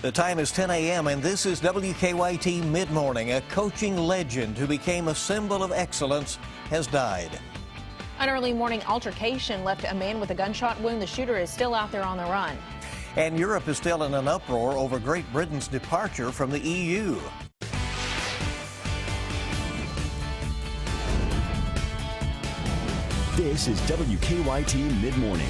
The time is 10 a.m. and this is WKYT Midmorning. A coaching legend who became a symbol of excellence has died. An early morning altercation left a man with a gunshot wound. The shooter is still out there on the run. And Europe is still in an uproar over Great Britain's departure from the EU. This is WKYT Midmorning.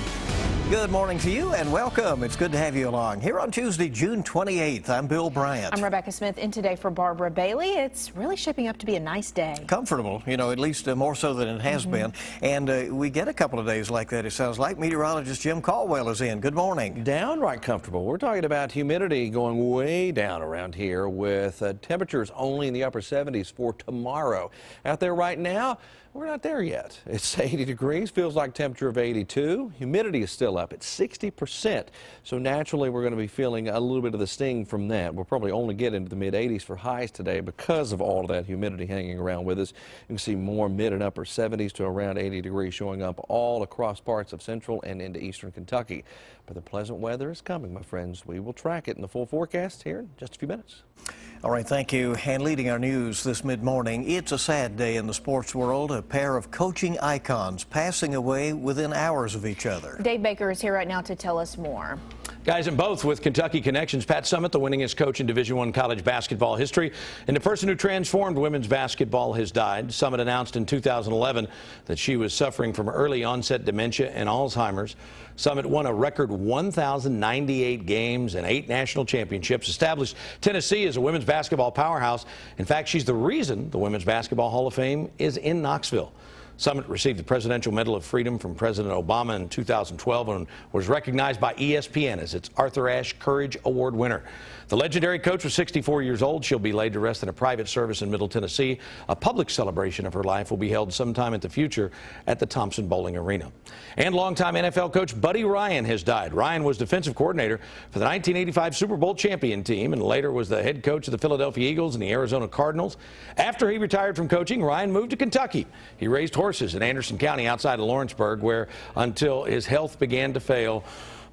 Good morning to you and welcome. It's good to have you along. Here on Tuesday, June 28th, I'm Bill Bryant. I'm Rebecca Smith, in today for Barbara Bailey. It's really shaping up to be a nice day. Comfortable, at least more so than it has been. And we get a couple of days like that, it sounds like. Meteorologist Jim Caldwell is in. Good morning. Downright comfortable. We're talking about humidity going way down around here with temperatures only in the upper 70s for tomorrow. Out there right now, we're not there yet. It's 80 degrees, feels like temperature of 82. Humidity is still up at 60%. So naturally, we're going to be feeling a little bit of the sting from that. We'll probably only get into the mid 80s for highs today because of all of that humidity hanging around with us. You can see more mid and upper 70s to around 80 degrees showing up all across parts of central and into eastern Kentucky. But the pleasant weather is coming, my friends. We will track it in the full forecast here in just a few minutes. All right, thank you. And leading our news this mid-morning, it's a sad day in the sports world. A pair of coaching icons passing away within hours of each other. Dave Baker is here right now to tell us more. Guys, and both with Kentucky connections, Pat Summitt, the winningest coach in Division I college basketball history, and the person who transformed women's basketball has died. Summitt announced in 2011 that she was suffering from early onset dementia and Alzheimer's. Summitt won a record 1,098 games and 8 national championships, established Tennessee as a women's basketball powerhouse. In fact, she's the reason the Women's Basketball Hall of Fame is in Knoxville. Summitt received the Presidential Medal of Freedom from President Obama in 2012 and was recognized by ESPN as its Arthur Ashe Courage Award winner. The legendary coach was 64 years old. She'll be laid to rest in a private service in Middle Tennessee. A public celebration of her life will be held sometime in the future at the Thompson Bowling Arena. And longtime NFL coach Buddy Ryan has died. Ryan was defensive coordinator for the 1985 Super Bowl champion team and later was the head coach of the Philadelphia Eagles and the Arizona Cardinals. After he retired from coaching, Ryan moved to Kentucky. He raised horses in Anderson County outside of Lawrenceburg, where until his health began to fail,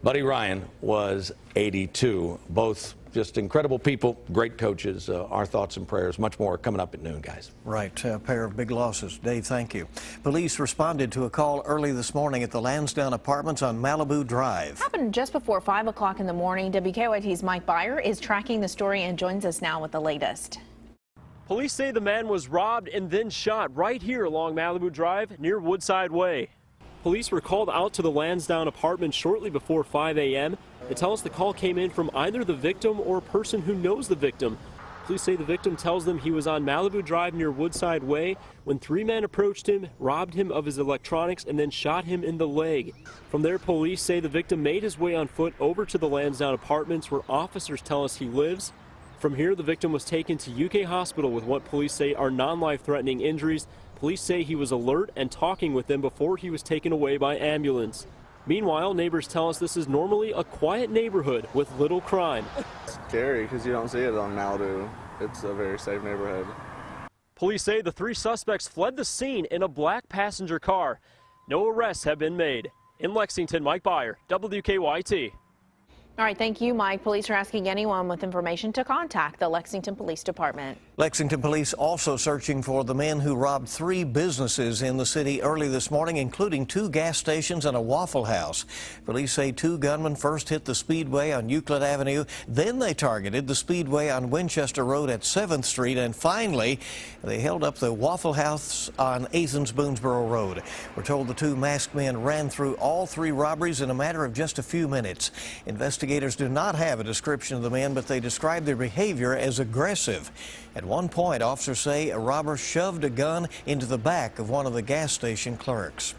Buddy Ryan was 82. Both just incredible people, great coaches. Our thoughts and prayers. Much more coming up at noon, guys. Right, a pair of big losses. Dave, thank you. Police responded to a call early this morning at the Lansdowne Apartments on Malibu Drive. Happened just before 5 o'clock in the morning. WKYT's Mike Byer is tracking the story and joins us now with the latest. Police say the man was robbed and then shot right here along Malibu Drive near Woodside Way. Police were called out to the Lansdowne apartment shortly before 5 a.m. They tell us the call came in from either the victim or a person who knows the victim. Police say the victim tells them he was on Malibu Drive near Woodside Way when 3 men approached him, robbed him of his electronics, and then shot him in the leg. From there, police say the victim made his way on foot over to the Lansdowne apartments where officers tell us he lives. From here, the victim was taken to UK Hospital with what police say are non-life-threatening injuries. Police say he was alert and talking with them before he was taken away by ambulance. Meanwhile, neighbors tell us this is normally a quiet neighborhood with little crime. It's scary because you don't see it on Malibu. It's a very safe neighborhood. Police say the 3 suspects fled the scene in a black passenger car. No arrests have been made. In Lexington, Mike Byer, WKYT. All right, thank you, Mike. Police are asking anyone with information to contact the Lexington Police Department. Lexington police also searching for the men who robbed 3 businesses in the city early this morning, including 2 gas stations and a Waffle House. Police say 2 gunmen first hit the Speedway on Euclid Avenue, then they targeted the Speedway on Winchester Road at 7th Street, and finally they held up the Waffle House on Athens-Boonesboro Road. We're told the 2 masked men ran through all 3 robberies in a matter of just a few minutes. Investigators do not have a description of the men, but they describe their behavior as aggressive. At one point, officers say a robber shoved a gun into the back of one of the gas station clerks.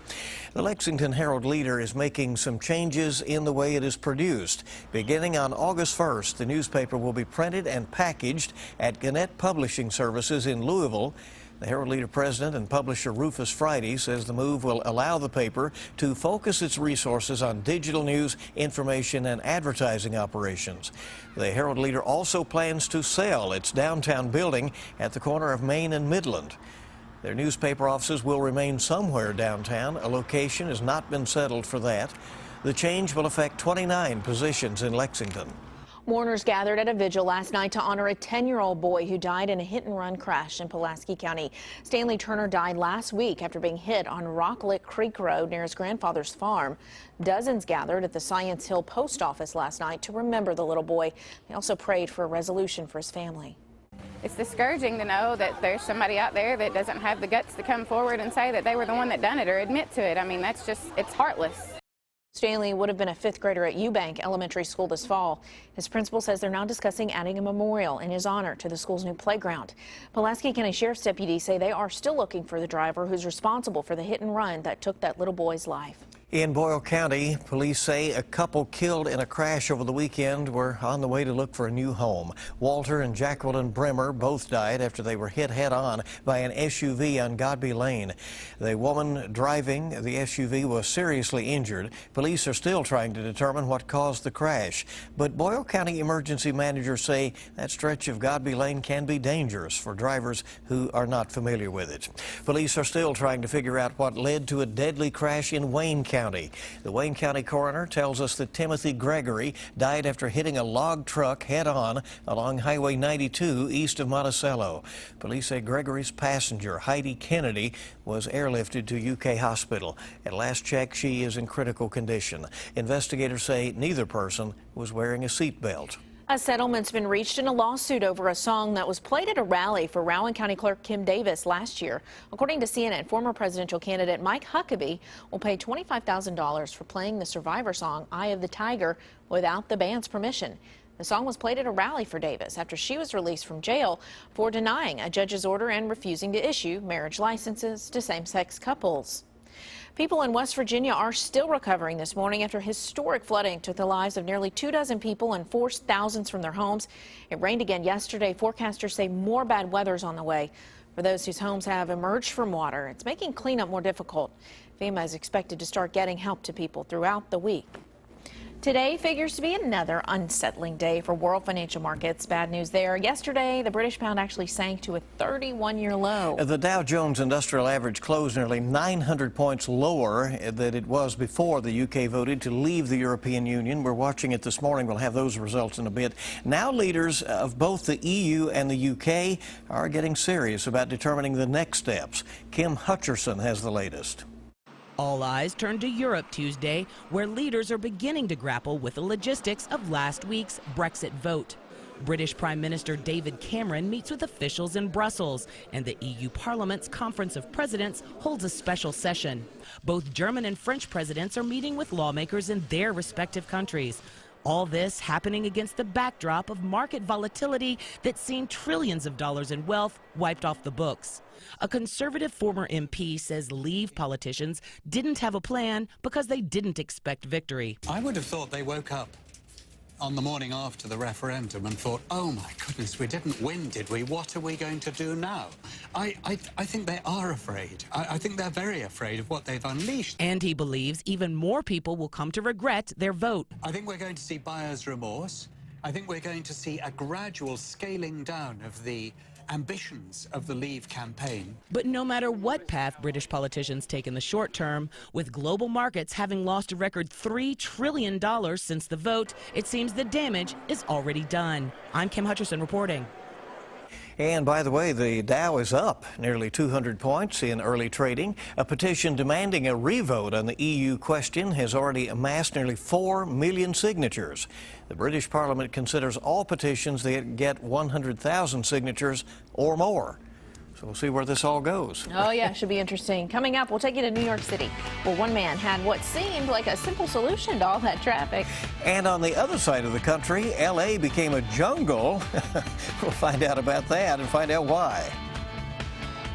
The Lexington Herald-Leader is making some changes in the way it is produced. Beginning on August 1st, the newspaper will be printed and packaged at Gannett Publishing Services in Louisville. The Herald-Leader president and publisher Rufus Friday says the move will allow the paper to focus its resources on digital news, information, and advertising operations. The Herald-Leader also plans to sell its downtown building at the corner of Main and Midland. Their newspaper offices will remain somewhere downtown. A location has not been settled for that. The change will affect 29 positions in Lexington. Mourners gathered at a vigil last night to honor a 10-year-old boy who died in a hit-and-run crash in Pulaski County. Stanley Turner died last week after being hit on Rocklet Creek Road near his grandfather's farm. Dozens gathered at the Science Hill Post Office last night to remember the little boy. They also prayed for a resolution for his family. It's discouraging to know that there's somebody out there that doesn't have the guts to come forward and say that they were the one that done it or admit to it. I mean, that's just, it's heartless. Stanley would have been a fifth grader at Eubank Elementary School this fall. His principal says they're now discussing adding a memorial in his honor to the school's new playground. Pulaski County Sheriff's deputies say they are still looking for the driver who's responsible for the hit and run that took that little boy's life. In Boyle County, police say a couple killed in a crash over the weekend were on the way to look for a new home. Walter and Jacqueline Bremer both died after they were hit head-on by an SUV on Godby Lane. The woman driving the SUV was seriously injured. Police are still trying to determine what caused the crash. But Boyle County emergency managers say that stretch of Godby Lane can be dangerous for drivers who are not familiar with it. Police are still trying to figure out what led to a deadly crash in Wayne County. The Wayne County coroner tells us that Timothy Gregory died after hitting a log truck head-on along Highway 92 east of Monticello. Police say Gregory's passenger, Heidi Kennedy, was airlifted to UK Hospital. At last check, she is in critical condition. Investigators say neither person was wearing a seatbelt. A settlement's been reached in a lawsuit over a song that was played at a rally for Rowan County Clerk Kim Davis last year. According to CNN, former presidential candidate Mike Huckabee will pay $25,000 for playing the Survivor song Eye of the Tiger without the band's permission. The song was played at a rally for Davis after she was released from jail for denying a judge's order and refusing to issue marriage licenses to same-sex couples. People in West Virginia are still recovering this morning after historic flooding took the lives of nearly 24 people and forced thousands from their homes. It rained again yesterday. Forecasters say more bad weather's on the way. For those whose homes have emerged from water, it's making cleanup more difficult. FEMA is expected to start getting help to people throughout the week. Today figures to be another unsettling day for world financial markets. Bad news there. Yesterday, the British pound actually sank to a 31-year low. The Dow Jones Industrial Average closed nearly 900 points lower than it was before the UK voted to leave the European Union. We're watching it this morning. We'll have those results in a bit. Now leaders of both the EU and the UK are getting serious about determining the next steps. Kim Hutcherson has the latest. All eyes turned to Europe Tuesday, where leaders are beginning to grapple with the logistics of last week's Brexit vote. British Prime Minister David Cameron meets with officials in Brussels, and the EU Parliament's Conference of Presidents holds a special session. Both German and French presidents are meeting with lawmakers in their respective countries. All this happening against the backdrop of market volatility that's seen trillions of dollars in wealth wiped off the books. A conservative former MP says Leave politicians didn't have a plan because they didn't expect victory. I would have thought they woke up on the morning after the referendum and thought, oh my goodness, we didn't win, did we? What are we going to do now? I think they are afraid. I think they're very afraid of what they've unleashed. And he believes even more people will come to regret their vote. I think we're going to see buyer's remorse. I think we're going to see a gradual scaling down of the ambitions of the Leave campaign. But no matter what path British politicians take in the short term, with global markets having lost a record $3 trillion since the vote, it seems the damage is already done. I'm Kim Hutcherson reporting. And by the way, the Dow is up nearly 200 points in early trading. A petition demanding a revote on the EU question has already amassed nearly 4 million signatures. The British Parliament considers all petitions that get 100,000 signatures or more. So we'll see where this all goes. Oh, yeah, should be interesting. Coming up, we'll take you to New York City, where one man had what seemed like a simple solution to all that traffic. And on the other side of the country, L.A. became a jungle. We'll find out about that and find out why.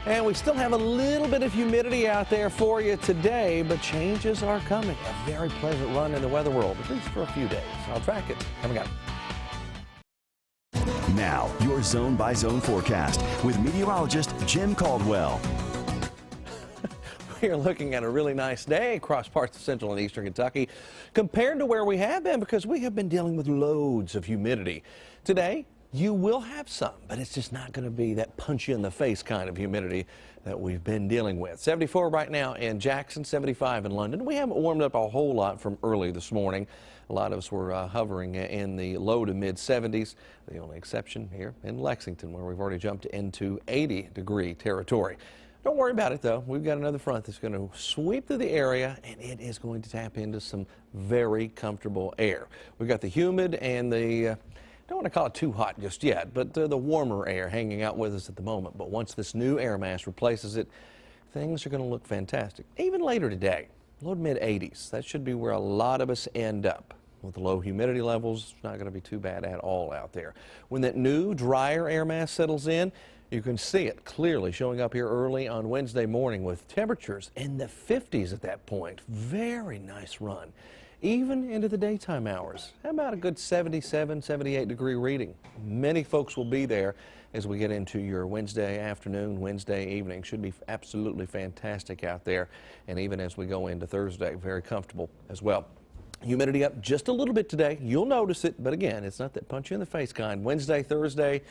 And we still have a little bit of humidity out there for you today, but changes are coming. A very pleasant run in the weather world, at least for a few days. I'll track it coming up. Now, your zone-by-zone forecast with meteorologist Jim Caldwell. We are looking at a really nice day across parts of central and eastern Kentucky compared to where we have been because we have been dealing with loads of humidity. Today, You will have some, but it's just not going to be that punch you in the face kind of humidity that we've been dealing with. 74 right now in Jackson, 75 in London. We haven't warmed up a whole lot from early this morning. A lot of us were hovering in the low to mid 70s. The only exception here in Lexington, where we've already jumped into 80-degree territory. Don't worry about it, though. We've got another front that's going to sweep through the area, and it is going to tap into some very comfortable air. We've got the humid and the don't want to call it too hot just yet, but the warmer air hanging out with us at the moment. But once this new air mass replaces it, things are going to look fantastic. Even later today, low to mid 80s. That should be where a lot of us end up. With the low humidity levels, it's not going to be too bad at all out there. When that new, drier air mass settles in, you can see it clearly showing up here early on Wednesday morning with temperatures in the 50s at that point. Very nice run. Even into the daytime hours. How about a good 77, 78-degree reading? Many folks will be there as we get into your Wednesday afternoon, Wednesday evening. Should be absolutely fantastic out there. And even as we go into Thursday, very comfortable as well. Humidity up just a little bit today. You'll notice it, but again, it's not that punch you in the face kind. Wednesday, Thursday,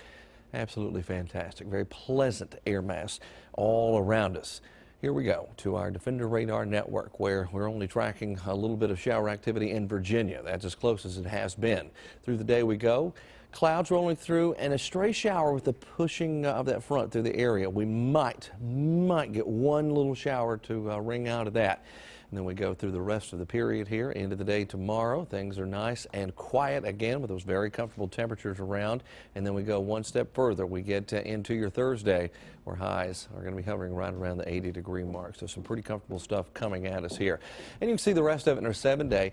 absolutely fantastic. Very pleasant air mass all around us. Here we go to our Defender Radar Network, where we're only tracking a little bit of shower activity in Virginia. That's as close as it has been. Through the day we go. Clouds rolling through and a stray shower with the pushing of that front through the area. We might get one little shower to ring out of that. And then we go through the rest of the period here into the day tomorrow. Things are nice and quiet again with those very comfortable temperatures around. And then we go one step further. We get into your Thursday, where highs are going to be hovering right around the 80-degree mark. So some pretty comfortable stuff coming at us here. And you can see the rest of it in our 7-day.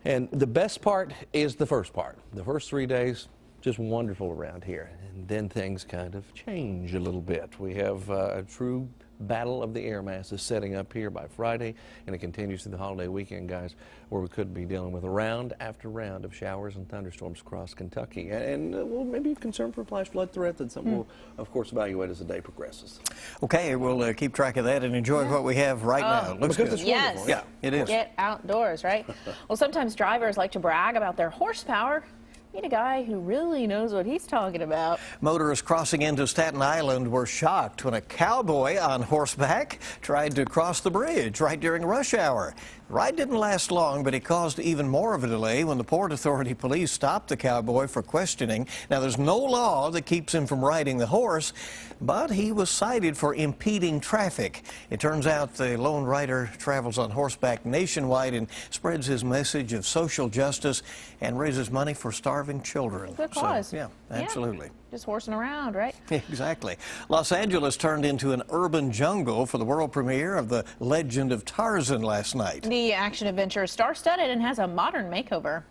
And the best part is the first part. The first 3 days, just wonderful around here. And then things kind of change a little bit. We have a true battle of the air masses setting up here by Friday, and it continues through the holiday weekend, guys, where we could be dealing with round after round of showers and thunderstorms across Kentucky. And we'll maybe be concerned for a flash flood threat. That's something we'll, of course, evaluate as the day progresses. Okay, we'll keep track of that and enjoy what we have right now. Looks good. Yes. Yeah, it is. Get outdoors, right? Well, sometimes drivers like to brag about their horsepower. Meet a guy who really knows what he's talking about. Motorists crossing into Staten Island were shocked when a cowboy on horseback tried to cross the bridge right during rush hour. The ride didn't last long, but it caused even more of a delay when the Port Authority police stopped the cowboy for questioning. Now, there's no law that keeps him from riding the horse, but he was cited for impeding traffic. It turns out the lone rider travels on horseback nationwide and spreads his message of social justice and raises money for starving children. Good cause. So, yeah, absolutely. Yeah, just horsing around, right? Exactly. Los Angeles turned into an urban jungle for the world premiere of The Legend of Tarzan last night. The action-adventure is star-studded and has a modern makeover.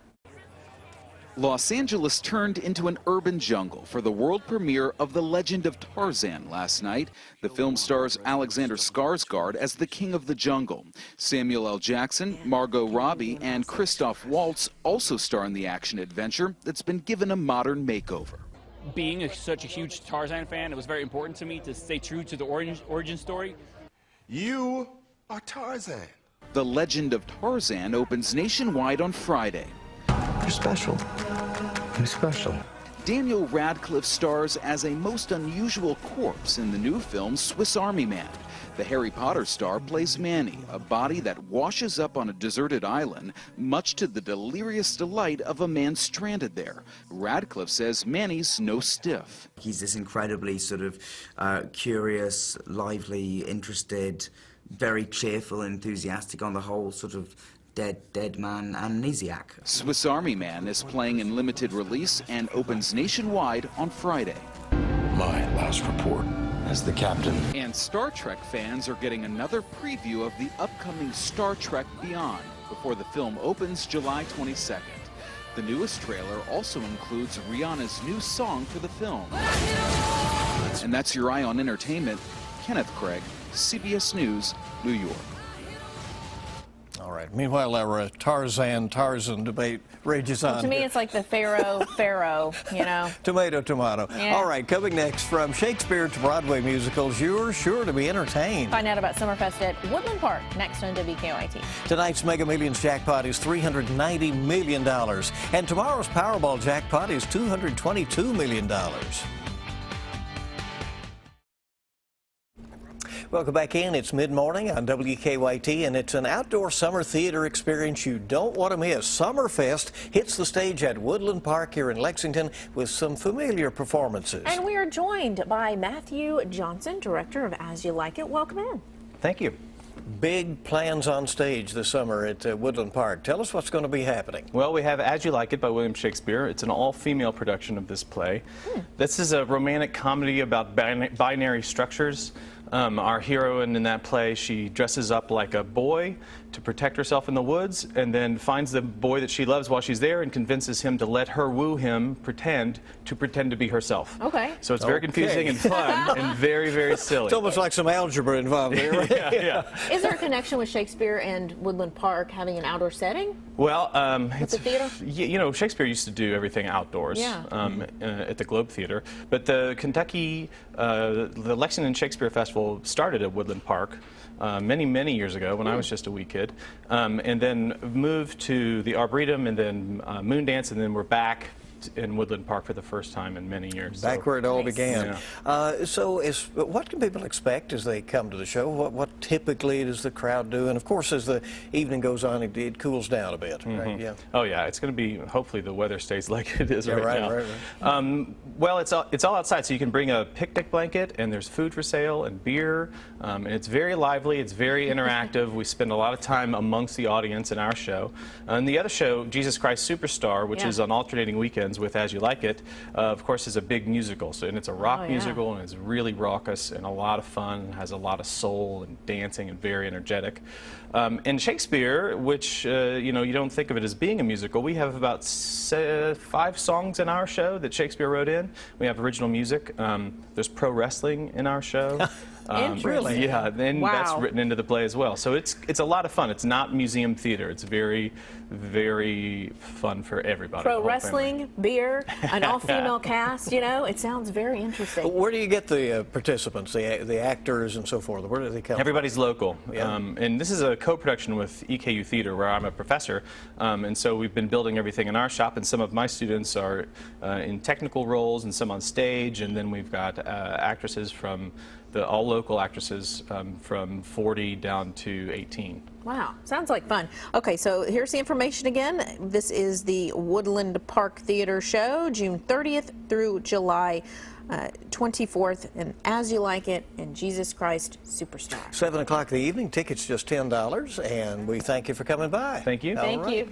Los Angeles turned into an urban jungle for the world premiere of The Legend of Tarzan last night. The film stars Alexander Skarsgård as the king of the jungle. Samuel L. Jackson, Margot Robbie, and Christoph Waltz also star in the action-adventure that's been given a modern makeover. Being such a huge Tarzan fan, it was very important to me to stay true to the origin story. You are Tarzan. The Legend of Tarzan opens nationwide on Friday. You're special. You're special. Daniel Radcliffe stars as a most unusual corpse in the new film Swiss Army Man. The Harry Potter star plays Manny, a body that washes up on a deserted island, much to the delirious delight of a man stranded there. Radcliffe says Manny's no stiff. He's this incredibly sort of curious, lively, interested, very cheerful, enthusiastic on the whole, sort of dead man amnesiac. Swiss Army Man is playing in limited release and opens nationwide on Friday. My last report as the captain. And Star Trek fans are getting another preview of the upcoming Star Trek Beyond before the film opens July 22nd. The newest trailer also includes Rihanna's new song for the film. And that's your Eye on Entertainment. Kenneth Craig, CBS News, New York. All right. right. Meanwhile, our Tarzan debate rages on. To me, it's like the Pharaoh, you know. Tomato. Yeah. All right, coming next, from Shakespeare to Broadway musicals, you're sure to be entertained. Find out about Summerfest at Woodland Park next on WKYT. Tonight's Mega Millions jackpot is $390 million, and tomorrow's Powerball jackpot is $222 million. Welcome back in. It's mid-morning on WKYT, and it's an outdoor summer theater experience you don't want to miss. Summerfest hits the stage at Woodland Park here in Lexington with some familiar performances. And we are joined by Matthew Johnson, director of As You Like It. Welcome in. Thank you. Big plans on stage this summer at Woodland Park. Tell us what's going to be happening. Well, we have As You Like It by William Shakespeare. It's an all-female production of this play. This is a romantic comedy about binary structures. Our heroine in that play, she dresses up like a boy to protect herself in the woods, and then finds the boy that she loves while she's there and convinces him to let her woo him, pretend to be herself. Okay. So it's very confusing and fun and very, very silly. It's almost like some algebra involved there. Right? Yeah. Is there a connection with Shakespeare and Woodland Park having an outdoor setting? Well, At the theater? you know, Shakespeare used to do everything outdoors at the Globe Theater, but the the Lexington Shakespeare Festival started at Woodland Park many years ago when I was just a wee kid, and then moved to the Arboretum and then Moondance, and then we're back in Woodland Park for the first time in many years. Back where it all began. Yeah. So what can people expect as they come to the show? What typically does the crowd do? And of course, as the evening goes on, it cools down a bit. Right? Yeah. Oh yeah, it's going to be, hopefully the weather stays like it is right now. Right. Well, it's all outside, so you can bring a picnic blanket, and there's food for sale and beer, and it's very lively, it's very interactive. We spend a lot of time amongst the audience in our show. And the other show, Jesus Christ Superstar, which is on alternating weekends with As You Like It, of course, is a big musical. And it's a rock musical, and it's really raucous and a lot of fun, has a lot of soul and dancing and very energetic. And Shakespeare, which you know, you don't think of it as being a musical, we have about 5 songs in our show that Shakespeare wrote in. We have original music. There's pro wrestling in our show. Really? Yeah, and that's written into the play as well. So it's a lot of fun. It's not museum theater. It's very, very fun for everybody. Pro wrestling, beer, an all-female cast, you know, it sounds very interesting. Where do you get the participants, the actors and so forth? Where do they come Everybody's local. Yeah. And this is a co-production with EKU Theater, where I'm a professor. And so we've been building everything in our shop, and some of my students are in technical roles and some on stage, and then we've got actresses from all local actresses from 40 down to 18. Wow, sounds like fun. Okay, so here's the information again. This is the Woodland Park Theater show, June 30th through July 24th, and As You Like It and Jesus Christ Superstar. 7 o'clock in the evening. Tickets just $10, and we thank you for coming by. Thank you. Thank you.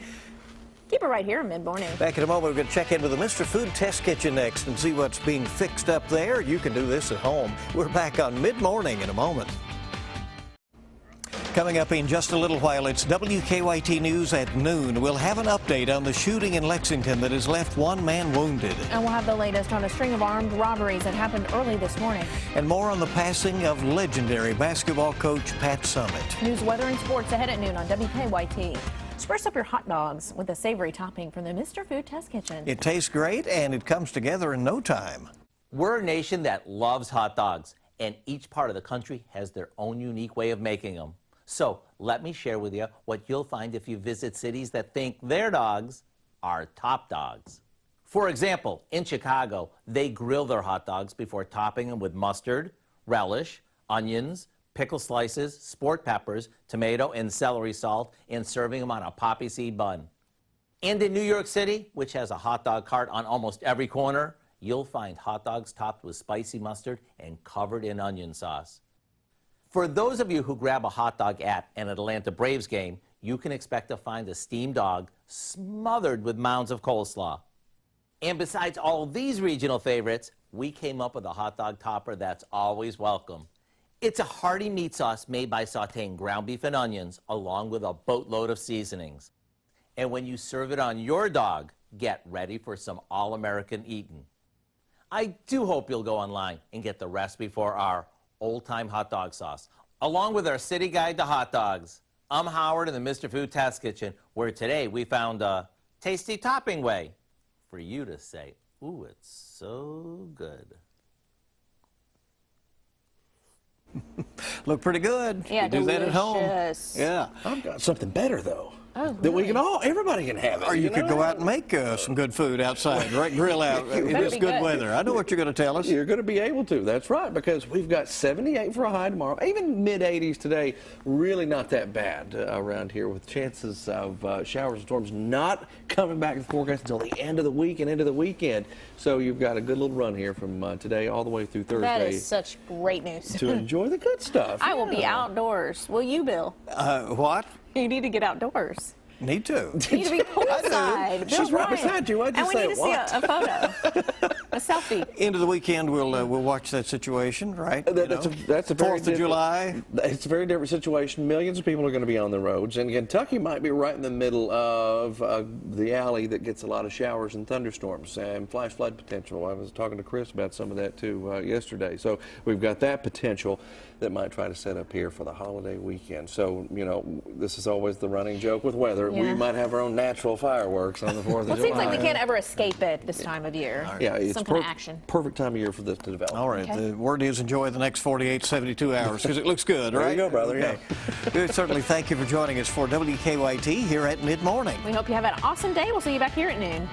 Keep it right here in mid-morning. Back in a moment, we're going to check in with the Mr. Food Test Kitchen next and see what's being fixed up there. You can do this at home. We're back on mid-morning in a moment. Coming up in just a little while, it's WKYT News at noon. We'll have an update on the shooting in Lexington that has left 1 man wounded. And we'll have the latest on a string of armed robberies that happened early this morning. And more on the passing of legendary basketball coach Pat Summitt. News, weather, and sports ahead at noon on WKYT. Spruce up your hot dogs with a savory topping from the Mr. Food Test Kitchen. It tastes great, and it comes together in no time. We're a nation that loves hot dogs, and each part of the country has their own unique way of making them. So let me share with you what you'll find if you visit cities that think their dogs are top dogs. For example, in Chicago, they grill their hot dogs before topping them with mustard, relish, onions, pickle slices, sport peppers, tomato, and celery salt, and serving them on a poppy seed bun. And in New York City, which has a hot dog cart on almost every corner, you'll find hot dogs topped with spicy mustard and covered in onion sauce. For those of you who grab a hot dog at an Atlanta Braves game, you can expect to find a steamed dog smothered with mounds of coleslaw. And besides all these regional favorites, we came up with a hot dog topper that's always welcome. It's a hearty meat sauce made by sautéing ground beef and onions along with a boatload of seasonings. And when you serve it on your dog, get ready for some all-American eating. I do hope you'll go online and get the recipe for our old-time hot dog sauce, along with our city guide to hot dogs. I'm Howard in the Mr. Food Test Kitchen, where today we found a tasty topping way for you to say, ooh, it's so good. Look pretty good. Yeah, you do that at home. delicious. Yeah. I've got something better, though. Oh, That we really? can everybody can have it. Or you could know? go out and make some good food outside, right? Grill out in Better this be good good. weather. I know what you're going to tell us. You're going to be able to. That's right, because we've got 78 for a high tomorrow. Even mid-80s today. Really not that bad around here, with chances of showers and storms not coming back to the forecast until the end of the week and into the weekend. So you've got a good little run here from today all the way through Thursday. That is such great news. To enjoy the good stuff. I will be outdoors. Will you, Bill? What? You need to get outdoors. Need to. You need to be poolside. She's right beside you. Why'd you and we say need to what? see a photo, a selfie. Into the weekend, we'll watch that situation, right? That's a very 4th of July. It's a very different situation. Millions of people are going to be on the roads, and Kentucky might be right in the middle of the alley that gets a lot of showers and thunderstorms and flash flood potential. I was talking to Chris about some of that too yesterday. So we've got that potential that might try to set up here for the holiday weekend. So, you know, this is always the running joke with weather. Yeah. We might have our own natural fireworks on the 4th of Well, July. it seems like we can't ever escape it this time of year. Yeah, it's some kind of action. perfect time of year for this to develop. All right. Okay. The word is enjoy the next 48, 72 hours because it looks good, There right? you go, brother. Okay. We certainly thank you for joining us for WKYT here at Mid-Morning. We hope you have an awesome day. We'll see you back here at noon.